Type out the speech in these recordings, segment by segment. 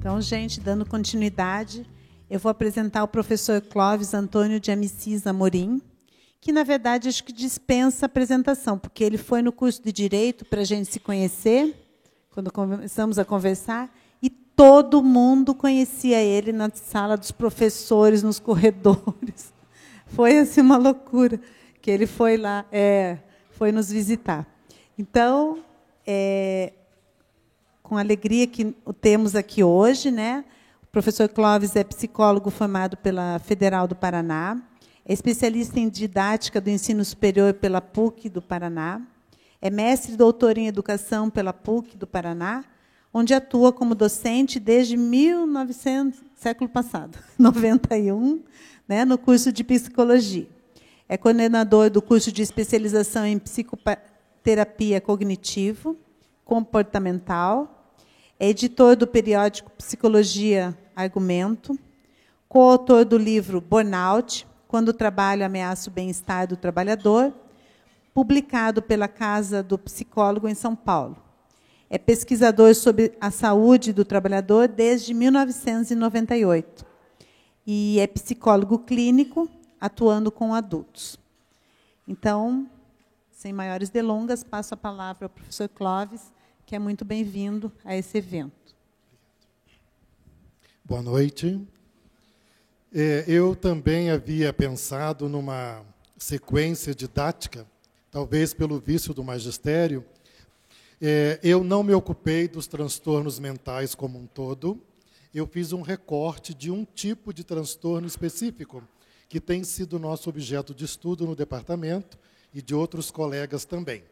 Então, gente, dando continuidade, eu vou apresentar o professor Clóvis Antônio de Amicis Amorim, que, na verdade, acho que dispensa apresentação, porque ele foi no curso de Direito para a gente se conhecer, quando começamos a conversar, e todo mundo conhecia ele na sala dos professores, nos corredores. Foi assim uma loucura, que ele foi lá, foi nos visitar. Então, com a alegria que o temos aqui hoje, né? O professor Clóvis é psicólogo formado pela Federal do Paraná, é especialista em didática do ensino superior pela PUC do Paraná, é mestre e doutor em educação pela PUC do Paraná, onde atua como docente desde 1900, século passado, 91, né, no curso de psicologia. É coordenador do curso de especialização em psicoterapia cognitivo, comportamental, é editor do periódico Psicologia Argumento, coautor do livro Burnout, Quando o Trabalho Ameaça o Bem-Estar do Trabalhador, publicado pela Casa do Psicólogo em São Paulo. É pesquisador sobre a saúde do trabalhador desde 1998. E é psicólogo clínico, atuando com adultos. Então, sem maiores delongas, passo a palavra ao professor Clóvis, que é muito bem-vindo a esse evento. Boa noite. Eu também havia pensado numa sequência didática, talvez pelo vício do magistério. Eu não me ocupei dos transtornos mentais como um todo. Eu fiz um recorte de um tipo de transtorno específico, que tem sido nosso objeto de estudo no departamento e de outros colegas também,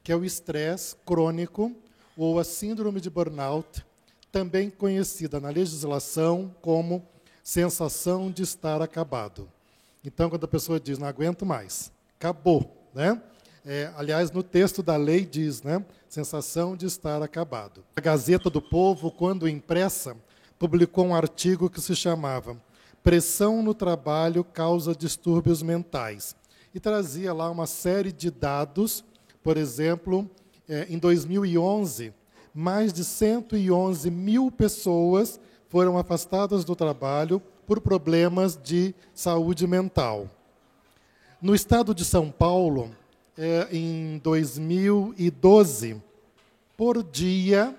que é o estresse crônico ou a síndrome de burnout, também conhecida na legislação como sensação de estar acabado. Então, quando a pessoa diz, não aguento mais, acabou, né? Aliás, no texto da lei diz, né? Sensação de estar acabado. A Gazeta do Povo, quando impressa, publicou um artigo que se chamava Pressão no Trabalho causa distúrbios mentais. E trazia lá uma série de dados. Por exemplo, em 2011, mais de 111 mil pessoas foram afastadas do trabalho por problemas de saúde mental. No estado de São Paulo, em 2012, por dia,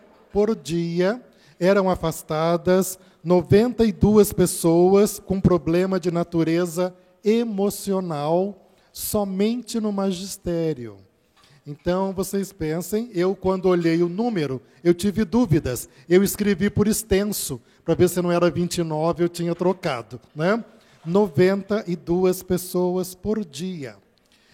eram afastadas 92 pessoas com problema de natureza emocional somente no magistério. Então, vocês pensem, eu, quando olhei o número, eu tive dúvidas. Eu escrevi por extenso, para ver se não era 29, eu tinha trocado, né? 92 pessoas por dia.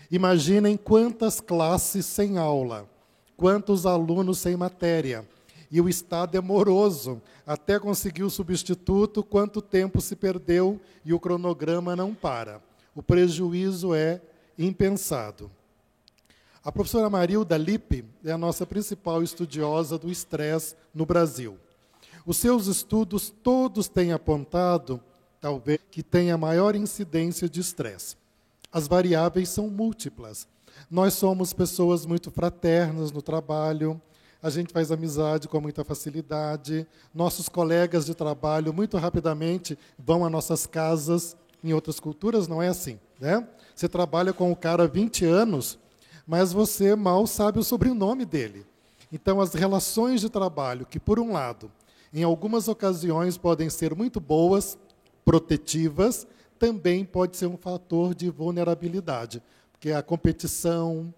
Imaginem quantas classes sem aula, quantos alunos sem matéria. E o Estado é moroso, até conseguir o substituto, quanto tempo se perdeu e o cronograma não para. O prejuízo é impensado. A professora Marilda Lippe é a nossa principal estudiosa do estresse no Brasil. Os seus estudos todos têm apontado, talvez, que tenha maior incidência de estresse. As variáveis são múltiplas. Nós somos pessoas muito fraternas no trabalho, a gente faz amizade com muita facilidade, nossos colegas de trabalho muito rapidamente vão às nossas casas. Em outras culturas não é assim, né? Você trabalha com o cara há 20 anos, mas você mal sabe o sobrenome dele. Então, as relações de trabalho, que, por um lado, em algumas ocasiões podem ser muito boas, protetivas, também pode ser um fator de vulnerabilidade, porque a competição,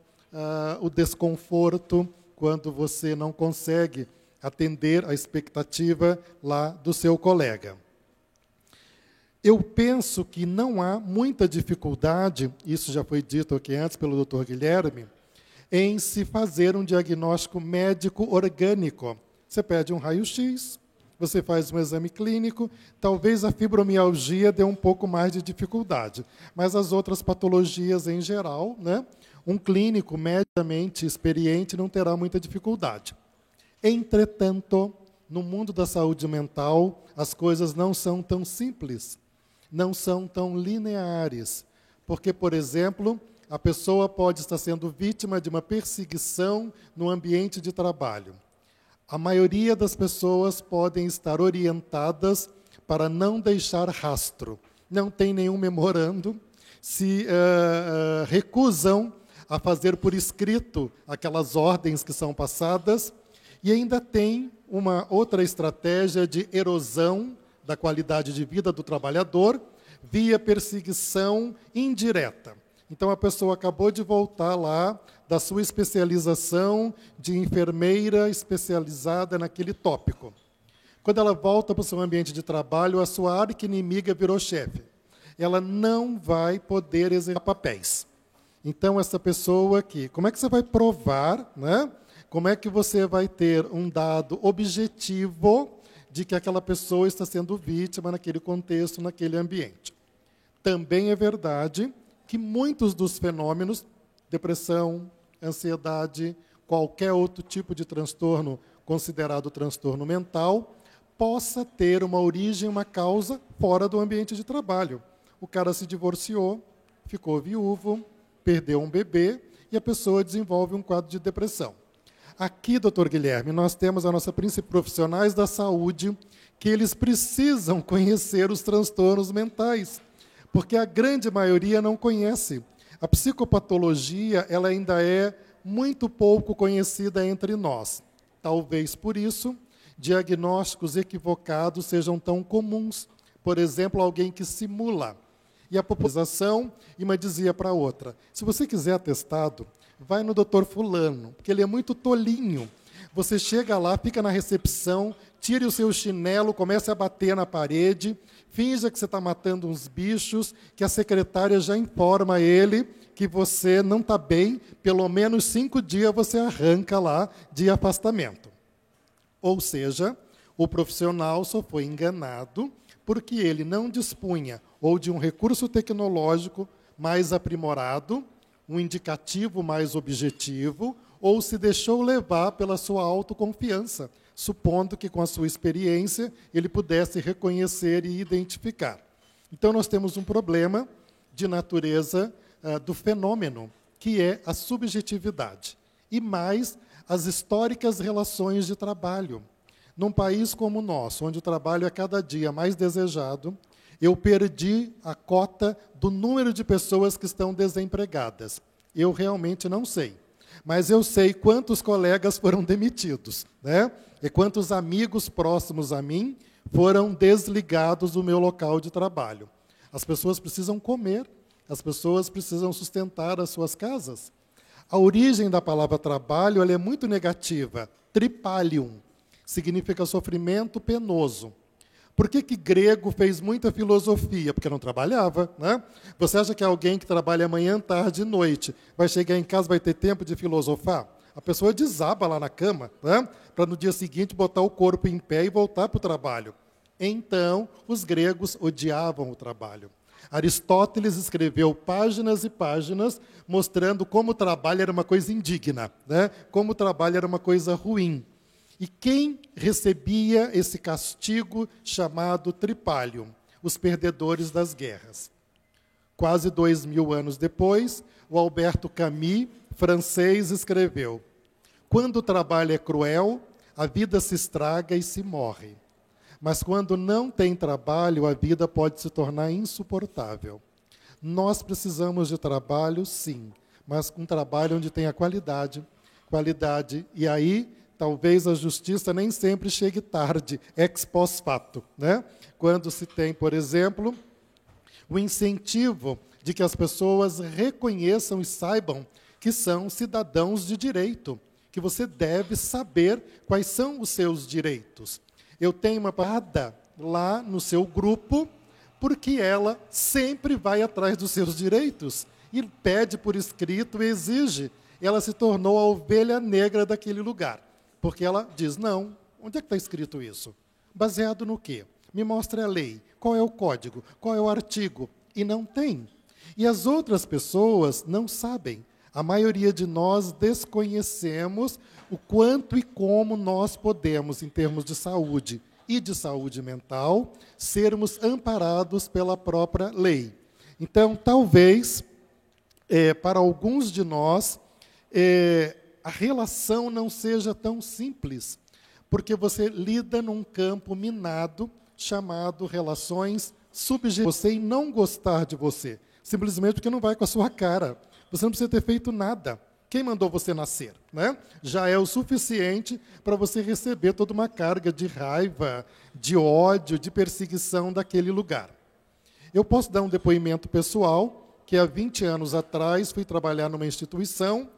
o desconforto, quando você não consegue atender a expectativa lá do seu colega. Eu penso que não há muita dificuldade, isso já foi dito aqui antes pelo Dr. Guilherme, em se fazer um diagnóstico médico orgânico. Você pede um raio-x, você faz um exame clínico, talvez a fibromialgia dê um pouco mais de dificuldade, mas as outras patologias em geral, né, um clínico mediamente experiente não terá muita dificuldade. Entretanto, no mundo da saúde mental, as coisas não são tão simples, não são tão lineares. Porque, por exemplo, a pessoa pode estar sendo vítima de uma perseguição no ambiente de trabalho. A maioria das pessoas podem estar orientadas para não deixar rastro. Não tem nenhum memorando, se recusam a fazer por escrito aquelas ordens que são passadas, e ainda tem uma outra estratégia de erosão da qualidade de vida do trabalhador via perseguição indireta. Então, a pessoa acabou de voltar lá da sua especialização de enfermeira especializada naquele tópico. Quando ela volta para o seu ambiente de trabalho, a sua arqui-inimiga virou chefe. Ela não vai poder exercer papéis. Então, essa pessoa aqui, como é que você vai provar, né? Como é que você vai ter um dado objetivo de que aquela pessoa está sendo vítima naquele contexto, naquele ambiente? Também é verdade que muitos dos fenômenos, depressão, ansiedade, qualquer outro tipo de transtorno considerado transtorno mental, possa ter uma origem, uma causa fora do ambiente de trabalho. O cara se divorciou, ficou viúvo, perdeu um bebê e a pessoa desenvolve um quadro de depressão. Aqui, doutor Guilherme, nós temos a nossa profissionais da saúde que eles precisam conhecer os transtornos mentais, porque a grande maioria não conhece. A psicopatologia ela ainda é muito pouco conhecida entre nós. Talvez por isso, diagnósticos equivocados sejam tão comuns. Por exemplo, alguém que simula. E a população, uma dizia para a outra, se você quiser atestado, vai no doutor fulano, porque ele é muito tolinho. Você chega lá, fica na recepção, tire o seu chinelo, comece a bater na parede, finja que você está matando uns bichos, que a secretária já informa ele que você não está bem, pelo menos 5 dias você arranca lá de afastamento. Ou seja, o profissional só foi enganado porque ele não dispunha ou de um recurso tecnológico mais aprimorado, um indicativo mais objetivo, ou se deixou levar pela sua autoconfiança, supondo que com a sua experiência ele pudesse reconhecer e identificar. Então nós temos um problema de natureza do fenômeno, que é a subjetividade, e mais as históricas relações de trabalho. Num país como o nosso, onde o trabalho é cada dia mais desejado, eu perdi a cota do número de pessoas que estão desempregadas. Eu realmente não sei. Mas eu sei quantos colegas foram demitidos, né? E quantos amigos próximos a mim foram desligados do meu local de trabalho. As pessoas precisam comer, as pessoas precisam sustentar as suas casas. A origem da palavra trabalho ela é muito negativa. Tripalium significa sofrimento penoso. Por que grego fez muita filosofia? Porque não trabalhava, né? Você acha que alguém que trabalha manhã, tarde e noite vai chegar em casa, vai ter tempo de filosofar? A pessoa desaba lá na cama, né? Para no dia seguinte botar o corpo em pé e voltar para o trabalho. Então, os gregos odiavam o trabalho. Aristóteles escreveu páginas e páginas mostrando como o trabalho era uma coisa indigna, né? Como o trabalho era uma coisa ruim. E quem recebia esse castigo chamado tripalium? Os perdedores das guerras. Quase 2000 anos depois, o Alberto Camus, francês, escreveu: quando o trabalho é cruel, a vida se estraga e se morre. Mas quando não tem trabalho, a vida pode se tornar insuportável. Nós precisamos de trabalho, sim, mas um trabalho onde tenha qualidade, e aí talvez a justiça nem sempre chegue tarde, ex post facto, né? Quando se tem, por exemplo, o incentivo de que as pessoas reconheçam e saibam que são cidadãos de direito, que você deve saber quais são os seus direitos. Eu tenho uma parada lá no seu grupo, porque ela sempre vai atrás dos seus direitos e pede por escrito e exige. Ela se tornou a ovelha negra daquele lugar. Porque ela diz, não, onde é que está escrito isso? Baseado no quê? Me mostre a lei, qual é o código, qual é o artigo? E não tem. E as outras pessoas não sabem. A maioria de nós desconhecemos o quanto e como nós podemos, em termos de saúde e de saúde mental, sermos amparados pela própria lei. Então, talvez, para alguns de nós, a relação não seja tão simples, Porque você lida num campo minado chamado relações subjetivas. Você e não gostar de você, simplesmente porque não vai com a sua cara. Você não precisa ter feito nada. Quem mandou você nascer, né? Já é o suficiente para você receber toda uma carga de raiva, de ódio, de perseguição daquele lugar. Eu posso dar um depoimento pessoal, que há 20 anos atrás fui trabalhar numa instituição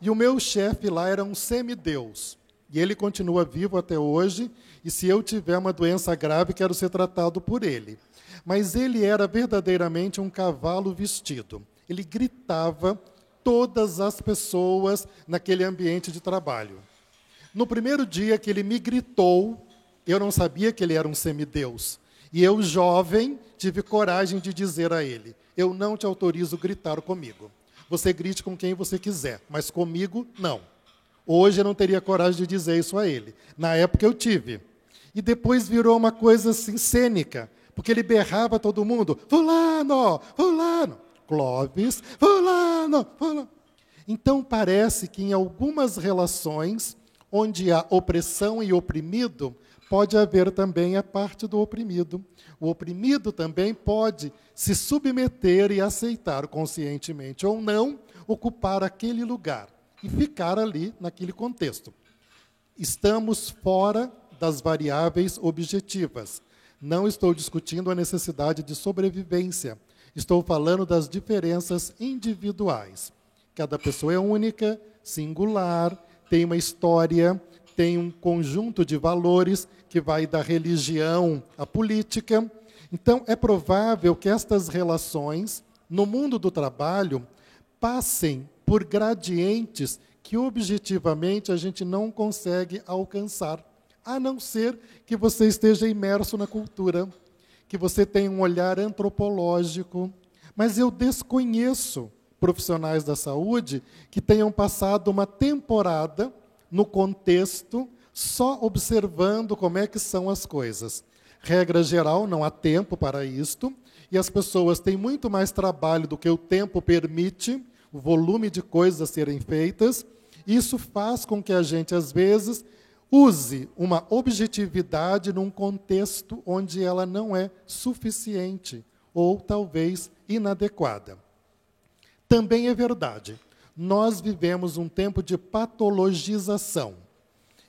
e o meu chefe lá era um semideus. E ele continua vivo até hoje, e se eu tiver uma doença grave, quero ser tratado por ele. Mas ele era verdadeiramente um cavalo vestido. Ele gritava todas as pessoas naquele ambiente de trabalho. No primeiro dia que ele me gritou, eu não sabia que ele era um semideus. E eu, jovem, tive coragem de dizer a ele: eu não te autorizo a gritar comigo. Você grite com quem você quiser, mas comigo, não. Hoje eu não teria coragem de dizer isso a ele. Na época eu tive. E depois virou uma coisa assim, cênica, porque ele berrava todo mundo: fulano, fulano, Clóvis, fulano, fulano. Então parece que em algumas relações, onde há opressão e oprimido, pode haver também a parte do oprimido. O oprimido também pode se submeter e aceitar, conscientemente ou não, ocupar aquele lugar e ficar ali naquele contexto. Estamos fora das variáveis objetivas. Não estou discutindo a necessidade de sobrevivência. Estou falando das diferenças individuais. Cada pessoa é única, singular, tem uma história, tem um conjunto de valores que vai da religião à política. Então, é provável que estas relações, no mundo do trabalho, passem por gradientes que, objetivamente, a gente não consegue alcançar, a não ser que você esteja imerso na cultura, que você tenha um olhar antropológico. Mas eu desconheço profissionais da saúde que tenham passado uma temporada no contexto, só observando como é que são as coisas. Regra geral, não há tempo para isto, e as pessoas têm muito mais trabalho do que o tempo permite, o volume de coisas a serem feitas. Isso faz com que a gente, às vezes, use uma objetividade num contexto onde ela não é suficiente, ou talvez inadequada. Também é verdade, nós vivemos um tempo de patologização.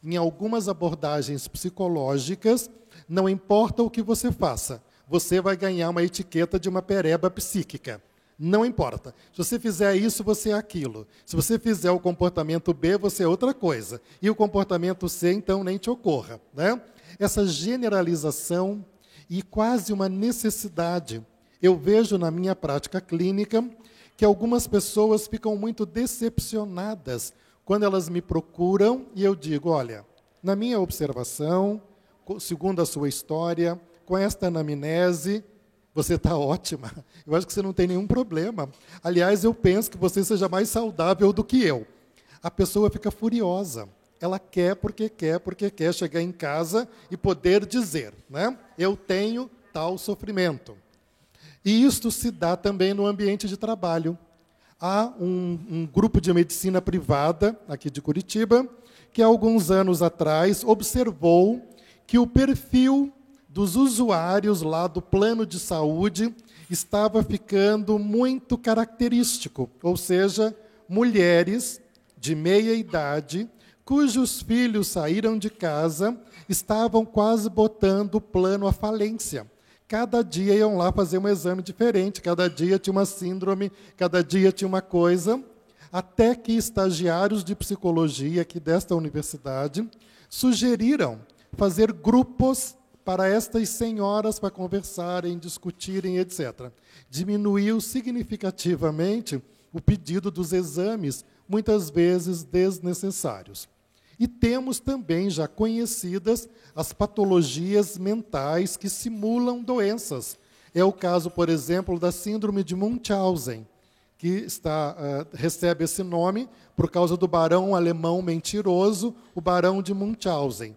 Em algumas abordagens psicológicas, não importa o que você faça, você vai ganhar uma etiqueta de uma pereba psíquica. Não importa. Se você fizer isso, você é aquilo. Se você fizer o comportamento B, você é outra coisa. E o comportamento C, então, nem te ocorra, né? Essa generalização e quase uma necessidade. Eu vejo na minha prática clínica que algumas pessoas ficam muito decepcionadas quando elas me procuram e eu digo: olha, na minha observação, segundo a sua história, com esta anamnese, você está ótima. Eu acho que você não tem nenhum problema. Aliás, eu penso que você seja mais saudável do que eu. A pessoa fica furiosa. Ela quer porque quer chegar em casa e poder dizer, né? Eu tenho tal sofrimento. E isto se dá também no ambiente de trabalho. Há um grupo de medicina privada, aqui de Curitiba, que há alguns anos atrás observou que o perfil dos usuários lá do plano de saúde estava ficando muito característico, ou seja, mulheres de meia idade, cujos filhos saíram de casa, estavam quase botando o plano à falência. Cada dia iam lá fazer um exame diferente, cada dia tinha uma síndrome, cada dia tinha uma coisa, até que estagiários de psicologia aqui desta universidade sugeriram fazer grupos para estas senhoras para conversarem, discutirem, etc. Diminuiu significativamente o pedido dos exames, muitas vezes desnecessários. E temos também já conhecidas as patologias mentais que simulam doenças. É o caso, por exemplo, da síndrome de Munchausen, que recebe esse nome por causa do barão alemão mentiroso, o barão de Munchausen.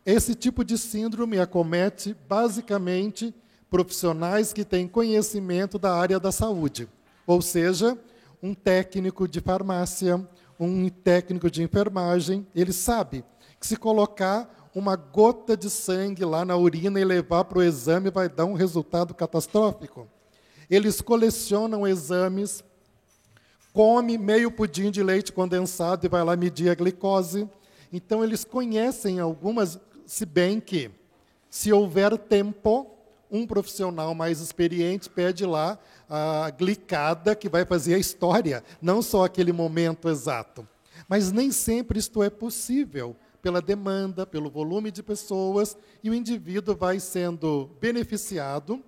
Esse tipo de síndrome acomete, basicamente, profissionais que têm conhecimento da área da saúde, ou seja, um técnico de farmácia, um técnico de enfermagem, ele sabe que se colocar uma gota de sangue lá na urina e levar para o exame vai dar um resultado catastrófico. Eles colecionam exames, come meio pudim de leite condensado e vai lá medir a glicose. Então, eles conhecem algumas, se bem que, se houver tempo, um profissional mais experiente pede lá a glicada que vai fazer a história, não só aquele momento exato. Mas nem sempre isto é possível, pela demanda, pelo volume de pessoas, e o indivíduo vai sendo beneficiado,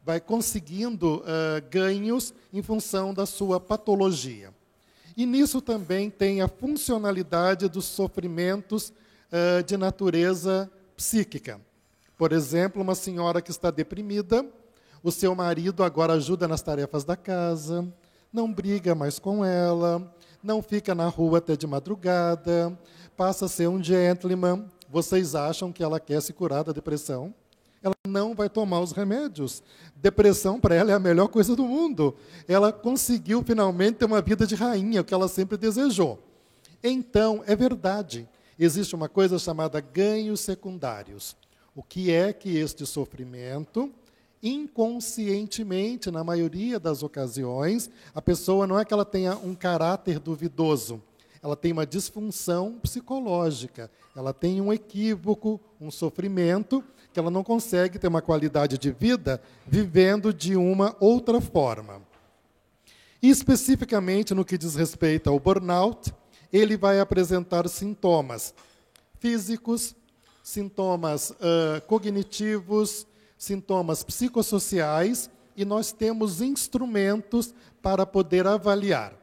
vai conseguindo ganhos em função da sua patologia. E nisso também tem a funcionalidade dos sofrimentos de natureza psíquica. Por exemplo, uma senhora que está deprimida, o seu marido agora ajuda nas tarefas da casa, não briga mais com ela, não fica na rua até de madrugada, passa a ser um gentleman. Vocês acham que ela quer se curar da depressão? Ela não vai tomar os remédios. Depressão, para ela, é a melhor coisa do mundo. Ela conseguiu, finalmente, ter uma vida de rainha, o que ela sempre desejou. Então, é verdade, existe uma coisa chamada ganhos secundários. O que é que este sofrimento, inconscientemente, na maioria das ocasiões, a pessoa não é que ela tenha um caráter duvidoso, ela tem uma disfunção psicológica, ela tem um equívoco, um sofrimento, que ela não consegue ter uma qualidade de vida vivendo de uma outra forma. E, especificamente, no que diz respeito ao burnout, ele vai apresentar sintomas físicos, sintomas cognitivos, sintomas psicossociais, e nós temos instrumentos para poder avaliar.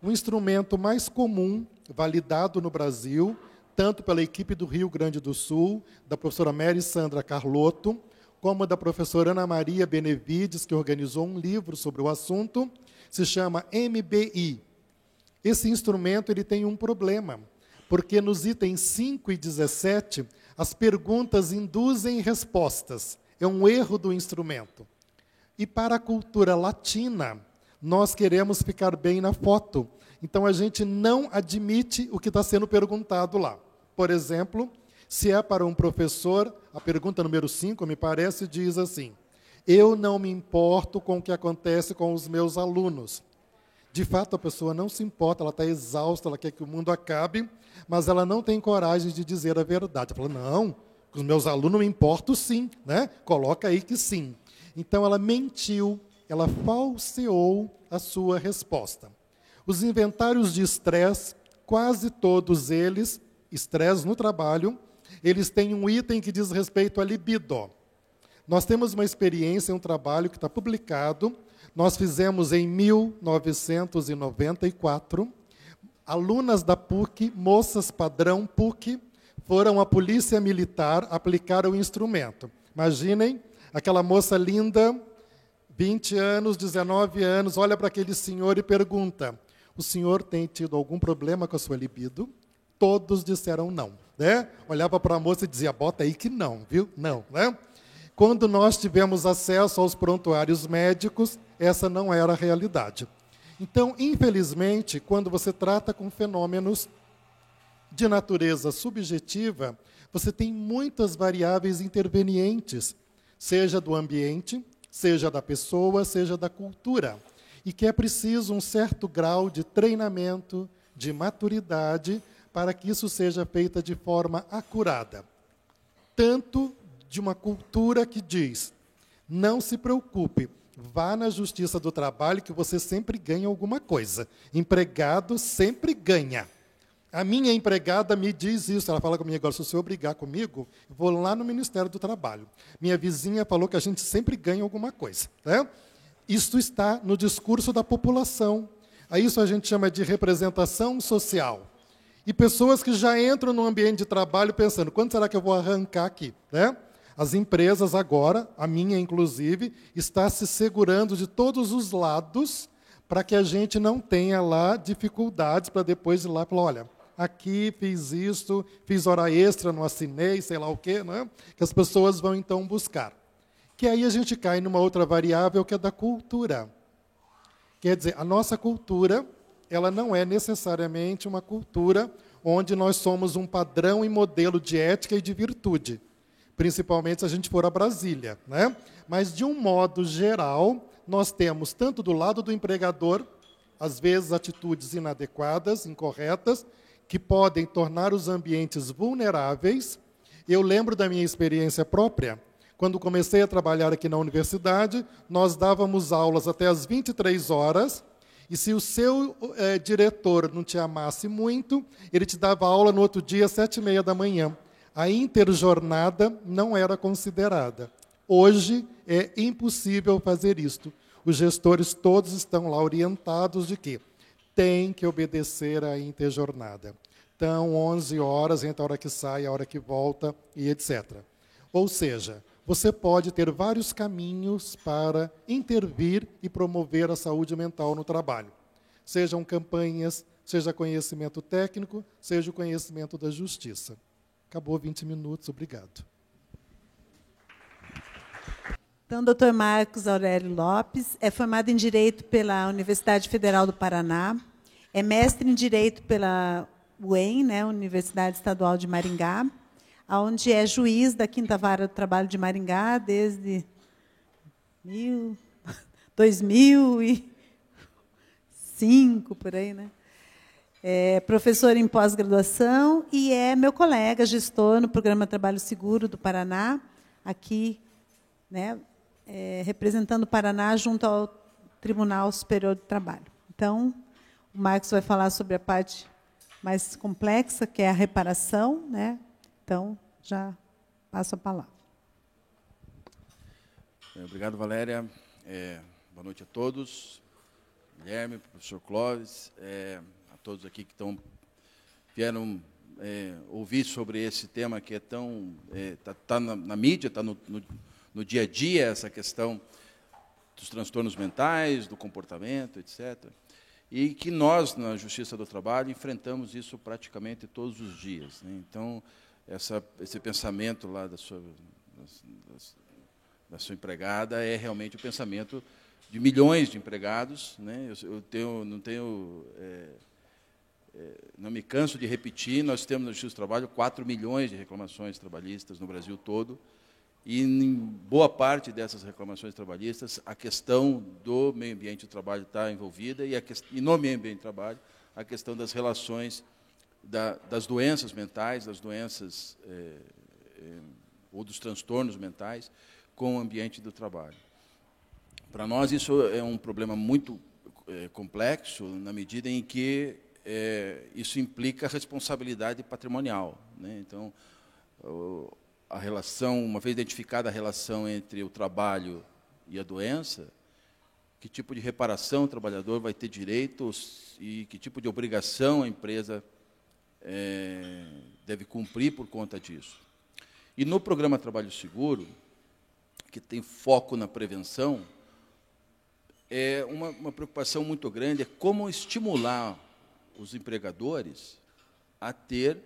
O instrumento mais comum, validado no Brasil, tanto pela equipe do Rio Grande do Sul, da professora Mary Sandra Carlotto, como da professora Ana Maria Benevides, que organizou um livro sobre o assunto, se chama MBI. Esse instrumento ele tem um problema, porque nos itens 5 e 17, as perguntas induzem respostas. É um erro do instrumento. E para a cultura latina, nós queremos ficar bem na foto. Então, a gente não admite o que está sendo perguntado lá. Por exemplo, se é para um professor, a pergunta número 5, me parece, diz assim: eu não me importo com o que acontece com os meus alunos. De fato, a pessoa não se importa, ela está exausta, ela quer que o mundo acabe, mas ela não tem coragem de dizer a verdade. Ela fala, não, com os meus alunos me importo sim, né? Coloca aí que sim. Então, ela mentiu, ela falseou a sua resposta. Os inventários de estresse, quase todos eles, estresse no trabalho, eles têm um item que diz respeito à libido. Nós temos uma experiência, um trabalho que está publicado, nós fizemos em 1994, alunas da PUC, moças padrão PUC, foram à polícia militar aplicar o instrumento. Imaginem, aquela moça linda, 20 anos, 19 anos, olha para aquele senhor e pergunta, o senhor tem tido algum problema com a sua libido? Todos disseram não, né? Olhava para a moça e dizia, bota aí que não, viu? Não, né? Quando nós tivemos acesso aos prontuários médicos, essa não era a realidade. Então, infelizmente, quando você trata com fenômenos de natureza subjetiva, você tem muitas variáveis intervenientes, seja do ambiente, seja da pessoa, seja da cultura, e que é preciso um certo grau de treinamento, de maturidade, para que isso seja feito de forma acurada. Tanto de uma cultura que diz, não se preocupe, vá na Justiça do Trabalho que você sempre ganha alguma coisa. Empregado sempre ganha. A minha empregada me diz isso, ela fala comigo agora, se o senhor brigar comigo, eu vou lá no Ministério do Trabalho. Minha vizinha falou que a gente sempre ganha alguma coisa. Né? Isso está no discurso da população. A isso a gente chama de representação social. E pessoas que já entram no ambiente de trabalho pensando, quando será que eu vou arrancar aqui? Né? As empresas agora, a minha inclusive, está se segurando de todos os lados para que a gente não tenha lá dificuldades para depois ir lá e falar, olha, aqui fiz isso, fiz hora extra, não assinei, sei lá o quê, né? Que as pessoas vão então buscar. Que aí a gente cai numa outra variável que é da cultura. Quer dizer, a nossa cultura, ela não é necessariamente uma cultura onde nós somos um padrão e modelo de ética e de virtude, principalmente se a gente for a Brasília, né? Mas, de um modo geral, nós temos, tanto do lado do empregador, às vezes atitudes inadequadas, incorretas, que podem tornar os ambientes vulneráveis. Eu lembro da minha experiência própria. Quando comecei a trabalhar aqui na universidade, nós dávamos aulas até às 23 horas, e se o seu diretor não te amasse muito, ele te dava aula no outro dia, às 7h30 da manhã. A interjornada não era considerada. Hoje é impossível fazer isto. Os gestores todos estão lá orientados de que tem que obedecer à interjornada. Então, 11 horas, entre a hora que sai, a hora que volta, e etc. Ou seja, você pode ter vários caminhos para intervir e promover a saúde mental no trabalho. Sejam campanhas, seja conhecimento técnico, seja o conhecimento da justiça. Acabou 20 minutos, obrigado. Então, doutor Marcos Aurélio Lopes é formado em Direito pela Universidade Federal do Paraná, é mestre em Direito pela UEM, né, Universidade Estadual de Maringá, onde é juiz da 5ª Vara do Trabalho de Maringá desde 2005, por aí, né? É professor em pós-graduação e é meu colega, gestor no Programa Trabalho Seguro do Paraná, aqui, né, representando o Paraná junto ao Tribunal Superior do Trabalho. Então, o Marcos vai falar sobre a parte mais complexa, que é a reparação, né? Então, já passo a palavra. Obrigado, Valéria. Boa noite a todos. Guilherme, professor Clóvis, a todos aqui que vieram ouvir sobre esse tema que é tão... Está na mídia, está no dia a dia, essa questão dos transtornos mentais, do comportamento, etc. E que nós, na Justiça do Trabalho, enfrentamos isso praticamente todos os dias, né? Então, esse pensamento lá da sua empregada é realmente o pensamento de milhões de empregados, né? Não me canso de repetir, nós temos na Justiça do Trabalho 4 milhões de reclamações trabalhistas no Brasil todo, e em boa parte dessas reclamações trabalhistas, a questão do meio ambiente do trabalho está envolvida, e no meio ambiente do trabalho, a questão das relações das doenças mentais, das doenças ou dos transtornos mentais com o ambiente do trabalho. Para nós, isso é um problema muito complexo, na medida em que isso implica responsabilidade patrimonial, né? Então, a relação, uma vez identificada a relação entre o trabalho e a doença, que tipo de reparação o trabalhador vai ter direito e que tipo de obrigação a empresa deve cumprir por conta disso. E no programa Trabalho Seguro, que tem foco na prevenção, uma preocupação muito grande é como estimular os empregadores a ter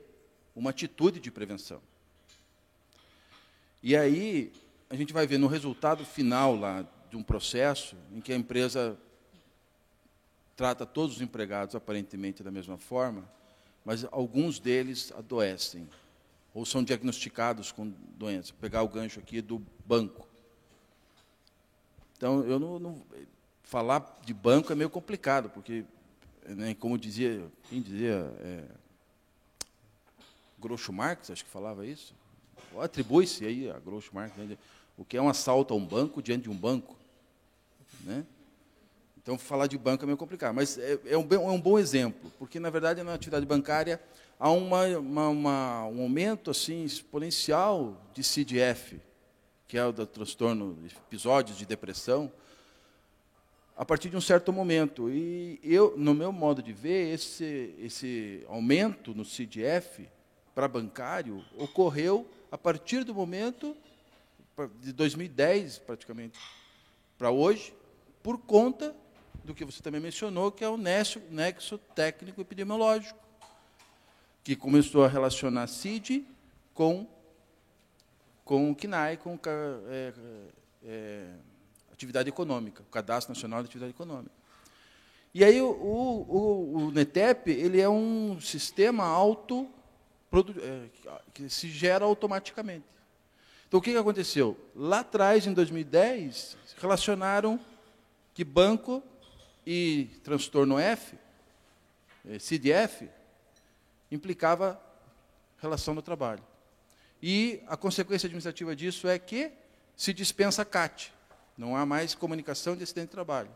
uma atitude de prevenção. E aí, a gente vai ver no resultado final lá de um processo em que a empresa trata todos os empregados aparentemente da mesma forma, mas alguns deles adoecem ou são diagnosticados com doença. Vou pegar o gancho aqui do banco. Então, falar de banco é meio complicado, porque, né, como dizia, quem dizia, Groucho Marx, acho que falava isso, atribui-se aí a Groucho Marx, né, o que é um assalto a um banco diante de um banco, né? Então, falar de banco é meio complicado, mas é um bom exemplo, porque, na verdade, na atividade bancária há um aumento assim, exponencial de CDF, que é o do transtorno, episódios de depressão, a partir de um certo momento. E no meu modo de ver, esse aumento no CDF para bancário ocorreu a partir do momento de 2010, praticamente, para hoje, por conta do que você também mencionou, que é o nexo técnico-epidemiológico, que começou a relacionar CID com o CNAE, com atividade econômica, o Cadastro Nacional de Atividade Econômica. E aí o NETEP ele é um sistema que se gera automaticamente. Então, o que aconteceu? Lá atrás, em 2010, relacionaram que banco e transtorno F, CDF, implicava relação no trabalho. E a consequência administrativa disso é que se dispensa CAT. Não há mais comunicação de acidente de trabalho.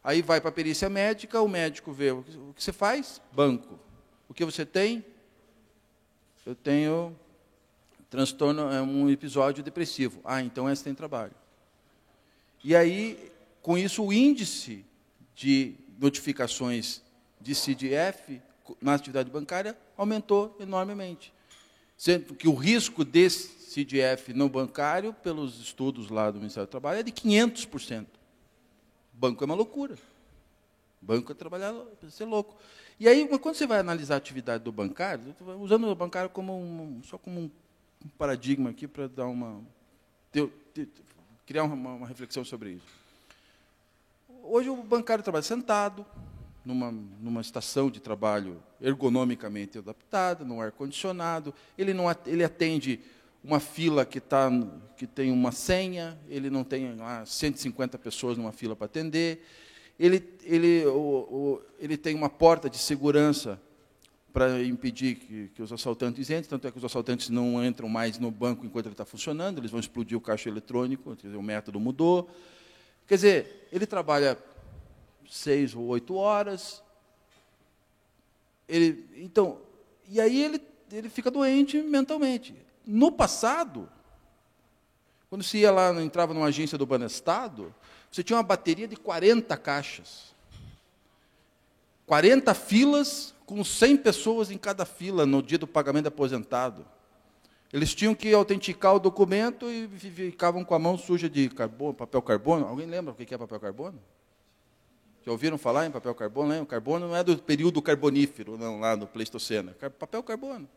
Aí vai para a perícia médica, o médico vê o que você faz, banco. O que você tem? Eu tenho transtorno, é um episódio depressivo. Ah, então é acidente de trabalho. E aí, com isso, o índice de notificações de CDF na atividade bancária aumentou enormemente. Sendo que o risco desse CDF não bancário, pelos estudos lá do Ministério do Trabalho, é de 500%. Banco é uma loucura. Banco é trabalhar, ser louco. E aí, quando você vai analisar a atividade do bancário, usando o bancário só como um paradigma aqui para dar criar uma reflexão sobre isso. Hoje o bancário trabalha sentado, numa estação de trabalho ergonomicamente adaptada, no ar-condicionado, ele atende uma fila que tem uma senha, ele não tem lá 150 pessoas numa fila para atender, ele tem uma porta de segurança para impedir que os assaltantes entrem, tanto é que os assaltantes não entram mais no banco enquanto ele está funcionando, eles vão explodir o caixa eletrônico, quer dizer, o método mudou. Quer dizer, ele trabalha 6 ou 8 horas, e aí ele fica doente mentalmente. No passado, quando se ia lá, entrava numa agência do Banestado, você tinha uma bateria de 40 caixas. 40 filas com 100 pessoas em cada fila no dia do pagamento do aposentado. Eles tinham que autenticar o documento e ficavam com a mão suja de papel carbono. Alguém lembra o que é papel carbono? Já ouviram falar em papel carbono? Lembra? Carbono não é do período carbonífero, não, lá no Pleistoceno. Papel carbono.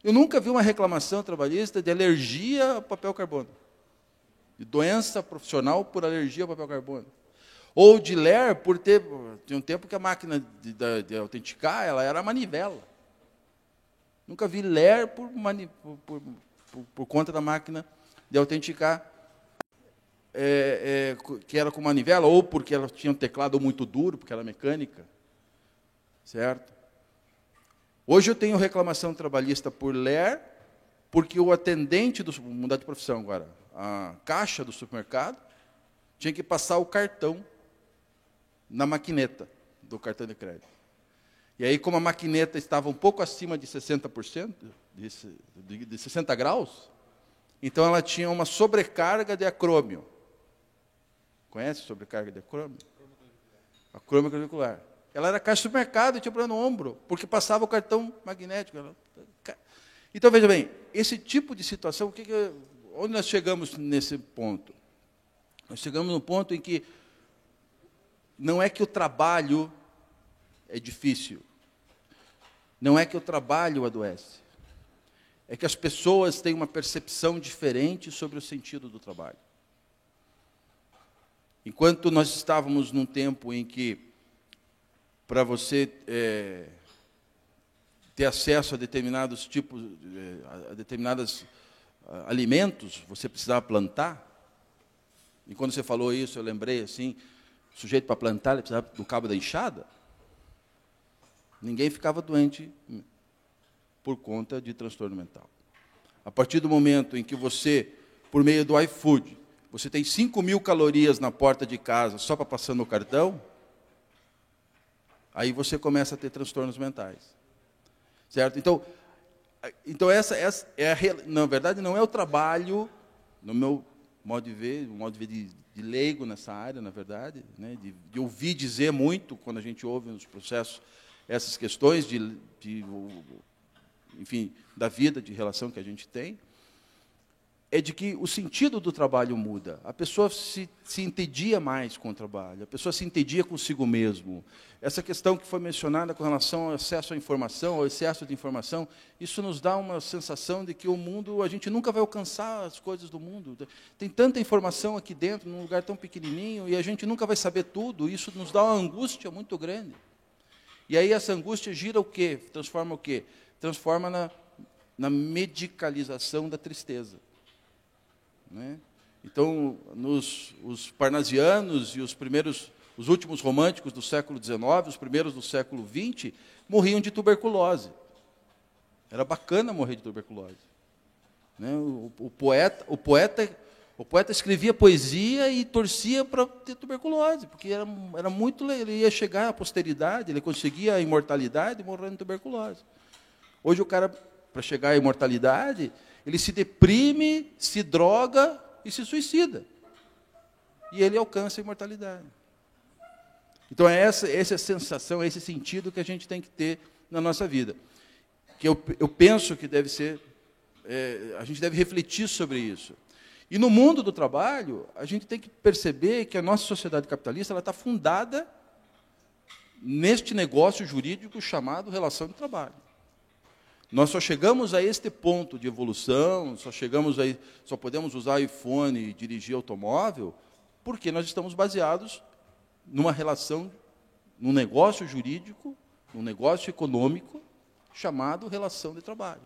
Eu nunca vi uma reclamação trabalhista de alergia ao papel carbono. De doença profissional por alergia ao papel carbono. Ou de ler por ter... Tinha um tempo que a máquina de autenticar ela era a manivela. Nunca vi ler por conta da máquina de autenticar, que era com manivela, ou porque ela tinha um teclado muito duro, porque era mecânica. Certo? Hoje eu tenho reclamação trabalhista por ler, porque o atendente vou mudar de profissão agora, a caixa do supermercado, tinha que passar o cartão na maquineta do cartão de crédito. E aí, como a maquineta estava um pouco acima de 60%, de 60 graus, então ela tinha uma sobrecarga de acrômio. Conhece sobrecarga de acrômio? Acrômio clavicular. Ela era caixa de supermercado e tinha problema no ombro, porque passava o cartão magnético. Então, veja bem, esse tipo de situação, onde nós chegamos nesse ponto? Nós chegamos no ponto em que não é que o trabalho é difícil, não é que o trabalho adoece, é que as pessoas têm uma percepção diferente sobre o sentido do trabalho. Enquanto nós estávamos num tempo em que, para você ter acesso a determinados tipos, a determinados alimentos, você precisava plantar. E quando você falou isso, eu lembrei assim, o sujeito para plantar, ele precisava do cabo da enxada. Ninguém ficava doente por conta de transtorno mental. A partir do momento em que você, por meio do iFood, você tem 5.000 calorias na porta de casa só para passar no cartão, aí você começa a ter transtornos mentais. Certo? Então essa na verdade, não é o trabalho, no meu modo de ver, de leigo nessa área, na verdade, né, de ouvir dizer muito, quando a gente ouve nos processos, essas questões enfim, da vida, de relação que a gente tem. é de que o sentido do trabalho muda. A pessoa se entendia mais com o trabalho, a pessoa se entendia consigo mesmo. Essa questão que foi mencionada com relação ao acesso à informação, ao excesso de informação, isso nos dá uma sensação de que o mundo, a gente nunca vai alcançar as coisas do mundo. Tem tanta informação aqui dentro, num lugar tão pequenininho, e a gente nunca vai saber tudo. Isso nos dá uma angústia muito grande. E aí essa angústia gira o quê? Transforma o quê? Transforma na medicalização da tristeza. Né? Então, os parnasianos e os últimos românticos do século XIX, os primeiros do século XX, morriam de tuberculose. Era bacana morrer de tuberculose. Né? O poeta escrevia poesia e torcia para ter tuberculose, porque era muito, ele ia chegar à posteridade, ele conseguia a imortalidade morrendo de tuberculose. Hoje o cara, para chegar à imortalidade, ele se deprime, se droga e se suicida. E ele alcança a imortalidade. Então, é essa sensação, é esse sentido que a gente tem que ter na nossa vida. Que eu penso que deve ser, a gente deve refletir sobre isso. E no mundo do trabalho, a gente tem que perceber que a nossa sociedade capitalista ela está fundada neste negócio jurídico chamado relação de trabalho. Nós só chegamos a este ponto de evolução, só podemos usar iPhone e dirigir automóvel, porque nós estamos baseados numa relação, num negócio jurídico, num negócio econômico, chamado relação de trabalho.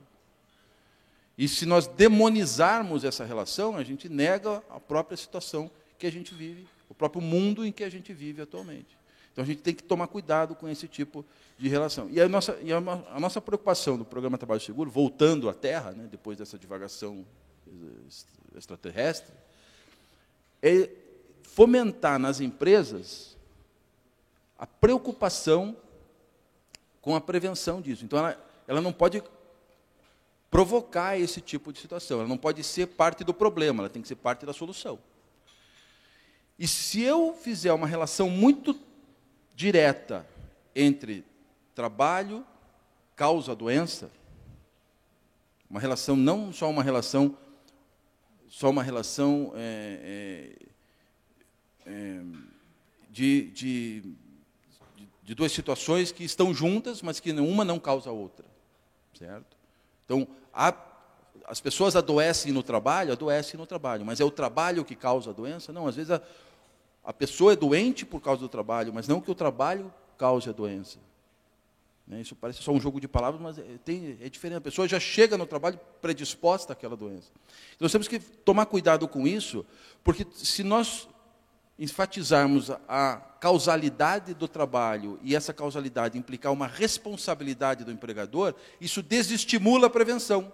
E se nós demonizarmos essa relação, a gente nega a própria situação que a gente vive, o próprio mundo em que a gente vive atualmente. Então, a gente tem que tomar cuidado com esse tipo de relação. E a nossa preocupação do Programa Trabalho Seguro, voltando à Terra, né, depois dessa divagação extraterrestre, é fomentar nas empresas a preocupação com a prevenção disso. Então, ela não pode provocar esse tipo de situação, ela não pode ser parte do problema, ela tem que ser parte da solução. E se eu fizer uma relação muito direta entre trabalho, causa, doença, uma relação, não só uma relação, de duas situações que estão juntas, mas que uma não causa a outra, certo? Então, as pessoas adoecem no trabalho, mas é o trabalho que causa a doença? Não, às vezes a pessoa é doente por causa do trabalho, mas não que o trabalho cause a doença. Isso parece só um jogo de palavras, mas é diferente. A pessoa já chega no trabalho predisposta àquela doença. Então, nós temos que tomar cuidado com isso, porque se nós enfatizarmos a causalidade do trabalho e essa causalidade implicar uma responsabilidade do empregador, isso desestimula a prevenção.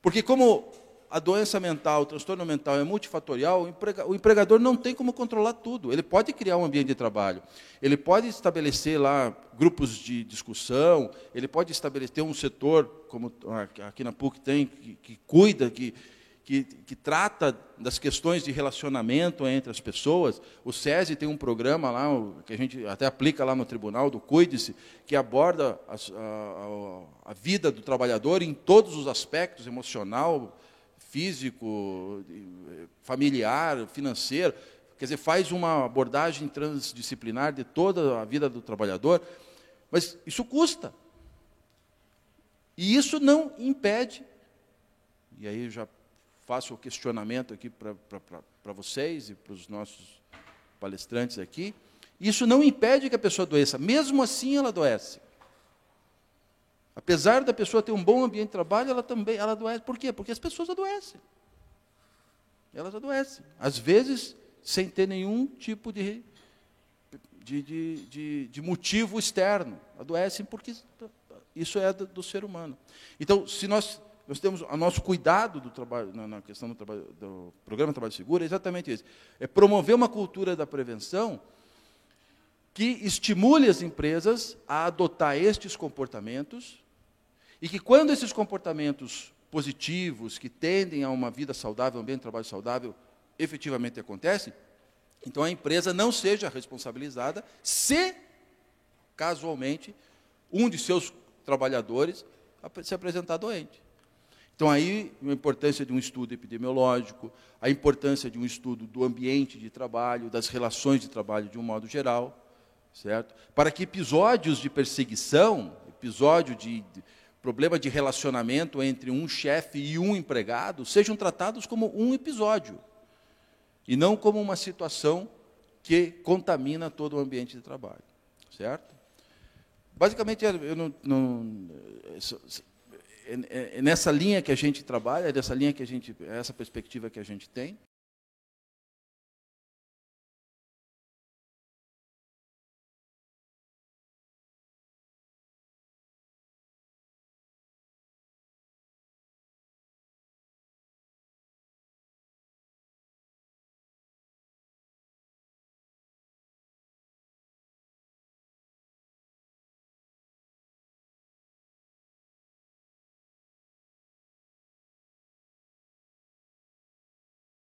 Porque como a doença mental, o transtorno mental é multifatorial, o empregador não tem como controlar tudo. Ele pode criar um ambiente de trabalho, ele pode estabelecer lá grupos de discussão, ele pode estabelecer um setor, como aqui na PUC tem, que cuida, que trata das questões de relacionamento entre as pessoas. O SESI tem um programa lá, que a gente até aplica lá no tribunal, do Cuide-se, que aborda a vida do trabalhador em todos os aspectos, emocional, físico, familiar, financeiro. Quer dizer, faz uma abordagem transdisciplinar de toda a vida do trabalhador, mas isso custa. E isso não impede, e aí eu já faço o questionamento aqui para vocês e para os nossos palestrantes aqui, isso não impede que a pessoa adoeça, mesmo assim ela adoece. Apesar da pessoa ter um bom ambiente de trabalho, ela adoece. Por quê? Porque as pessoas adoecem. Elas adoecem. Às vezes, sem ter nenhum tipo de motivo externo. Adoecem porque isso é do ser humano. Então, se nós temos o nosso cuidado do trabalho, na questão do Programa Trabalho Seguro, é exatamente isso. É promover uma cultura da prevenção que estimule as empresas a adotar estes comportamentos e que, quando esses comportamentos positivos, que tendem a uma vida saudável, um ambiente de trabalho saudável, efetivamente acontecem, então a empresa não seja responsabilizada se, casualmente, um de seus trabalhadores se apresentar doente. Então, aí, a importância de um estudo epidemiológico, a importância de um estudo do ambiente de trabalho, das relações de trabalho de um modo geral, certo? Para que episódios de perseguição, episódio de problema de relacionamento entre um chefe e um empregado, sejam tratados como um episódio, e não como uma situação que contamina todo o ambiente de trabalho, certo? Basicamente, é nessa linha que a gente trabalha, é essa perspectiva que a gente tem.